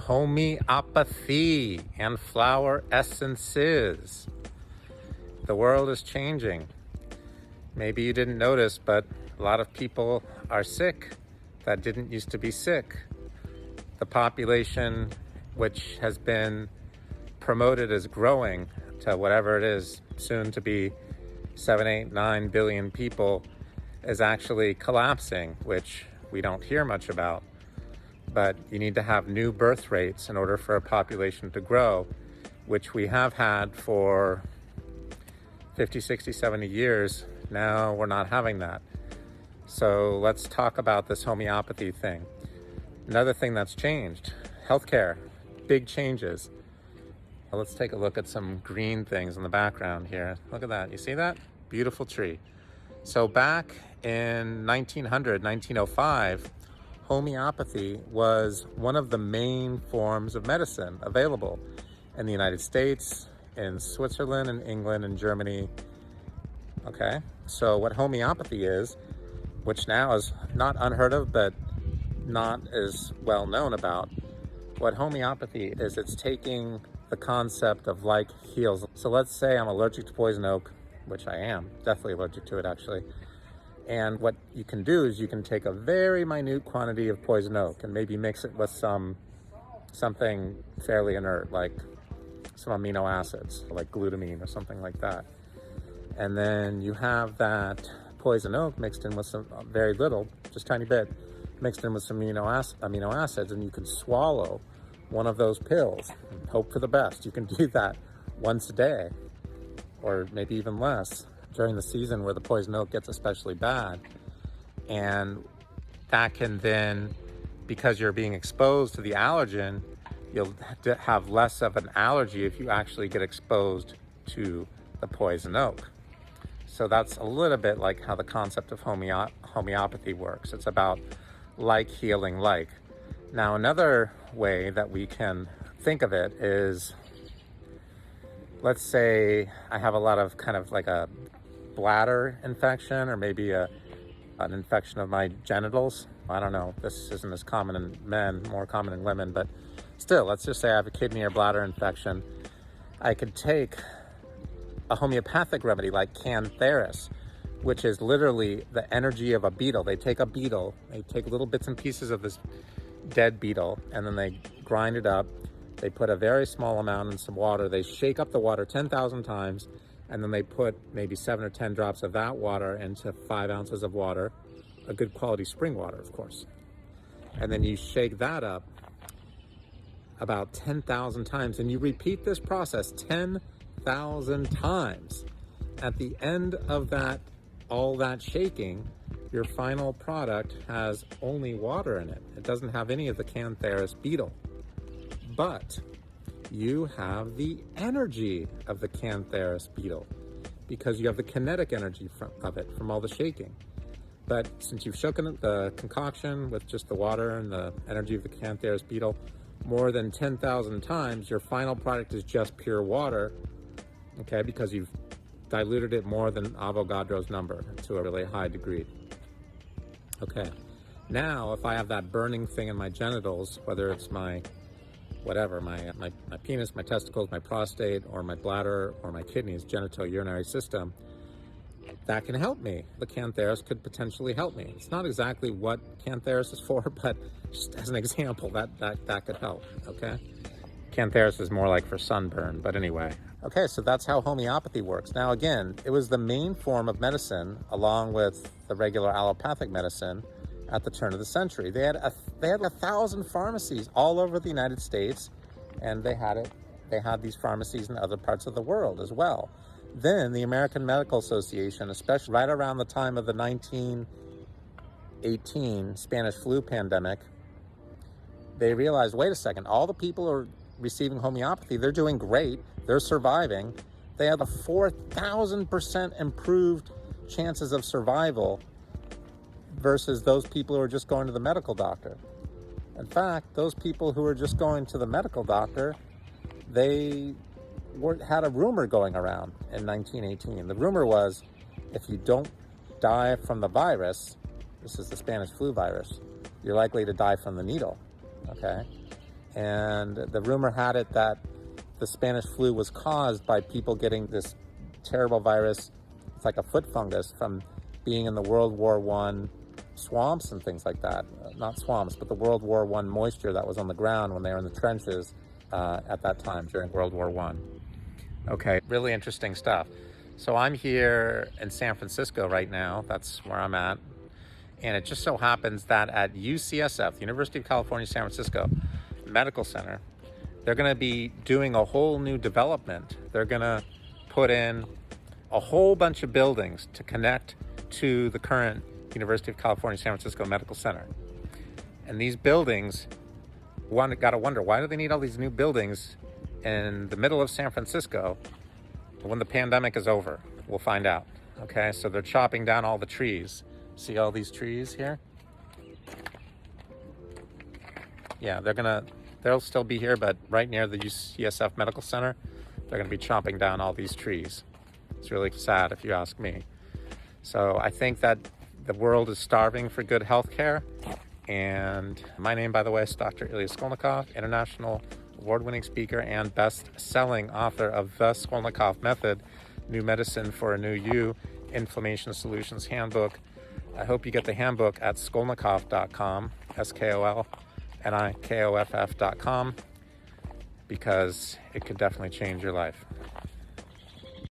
Homeopathy and flower essences. The world is changing. Maybe you didn't notice, but a lot of people are sick that didn't used to be sick. The population, which has been promoted as growing to whatever it is, soon to be 7, 8, 9 billion people, is actually collapsing, which we don't hear much about. But you need to have new birth rates in order for a population to grow, which we have had for 50, 60, 70 years. Now we're not having that. So let's talk about this homeopathy thing. Another thing that's changed, healthcare, big changes. Well, let's take a look at some green things in the background here. Look at that, you see that? Beautiful tree. So back in 1905, homeopathy was one of the main forms of medicine available in the United States, in Switzerland, and England, and Germany. Okay, so what homeopathy is, which now is not unheard of, but not as well known about. What homeopathy is, it's taking the concept of like heals. So let's say I'm allergic to poison oak, which I am, definitely allergic to it actually. And what you can do is you can take a very minute quantity of poison oak and maybe mix it with something fairly inert, like some amino acids, like glutamine or something like that. And then you have that poison oak mixed in with some very little, just tiny bit, mixed in with some amino acids, and you can swallow one of those pills. Hope for the best. You can do that once a day, or maybe even less, during the season where the poison oak gets especially bad. And that can then, because you're being exposed to the allergen, you'll have less of an allergy if you actually get exposed to the poison oak. So that's a little bit like how the concept of homeopathy works. It's about like healing like. Now, another way that we can think of it is, let's say I have a lot of kind of like a bladder infection, or maybe an infection of my genitals. I don't know, this isn't as common in men, more common in women, but still, let's just say I have a kidney or bladder infection. I could take a homeopathic remedy like cantharis, which is literally the energy of a beetle. They take a beetle, they take little bits and pieces of this dead beetle, and then they grind it up. They put a very small amount in some water. They shake up the water 10,000 times, and then they put maybe 7 or 10 drops of that water into 5 ounces of water, a good quality spring water, of course. And then you shake that up about 10,000 times, and you repeat this process 10,000 times. At the end of that, all that shaking, your final product has only water in it. It doesn't have any of the cantharis beetle, but you have the energy of the cantharis beetle because you have the kinetic energy of it from all the shaking. But since you've shaken the concoction with just the water and the energy of the cantharis beetle more than 10,000 times, your final product is just pure water, okay, because you've diluted it more than Avogadro's number to a really high degree. Okay, now if I have that burning thing in my genitals, whether it's my whatever, my penis, my testicles, my prostate, or my bladder, or my kidneys, genitourinary system, that can help me. The cantharis could potentially help me. It's not exactly what cantharis is for, but just as an example, that could help, okay? Cantharis is more like for sunburn, but anyway. Okay, so that's how homeopathy works. Now again, it was the main form of medicine along with the regular allopathic medicine at the turn of the century. They had 1,000 pharmacies all over the United States, and they had these pharmacies in other parts of the world as well. Then the American Medical Association, especially right around the time of the 1918 Spanish flu pandemic, they realized, wait a second, all the people who are receiving homeopathy, they're doing great, they're surviving. They have a 4,000% improved chances of survival versus those people who are just going to the medical doctor. In fact, those people who are just going to the medical doctor, they had a rumor going around in 1918. The rumor was, if you don't die from the virus, this is the Spanish flu virus, you're likely to die from the needle, okay? And the rumor had it that the Spanish flu was caused by people getting this terrible virus. It's like a foot fungus from being in the World War I swamps and things like that. Not swamps, but the World War I moisture that was on the ground when they were in the trenches at that time during World War I. Okay, really interesting stuff. So I'm here in San Francisco right now. That's where I'm at. And it just so happens that at UCSF, the University of California, San Francisco Medical Center, they're going to be doing a whole new development. They're going to put in a whole bunch of buildings to connect to the current University of California, San Francisco Medical Center. And these buildings, one got to wonder, why do they need all these new buildings in the middle of San Francisco when the pandemic is over? We'll find out. Okay, so they're chopping down all the trees. See all these trees here? Yeah, they'll still be here, but right near the UCSF Medical Center, they're gonna be chopping down all these trees. It's really sad if you ask me. So I think that the world is starving for good health care. And my name, by the way, is Dr. Ilya Skolnikoff, international award-winning speaker and best-selling author of The Skolnikoff Method, New Medicine for a New You, Inflammation Solutions Handbook. I hope you get the handbook at skolnikoff.com, SKOLNIKOFF.com, because it could definitely change your life.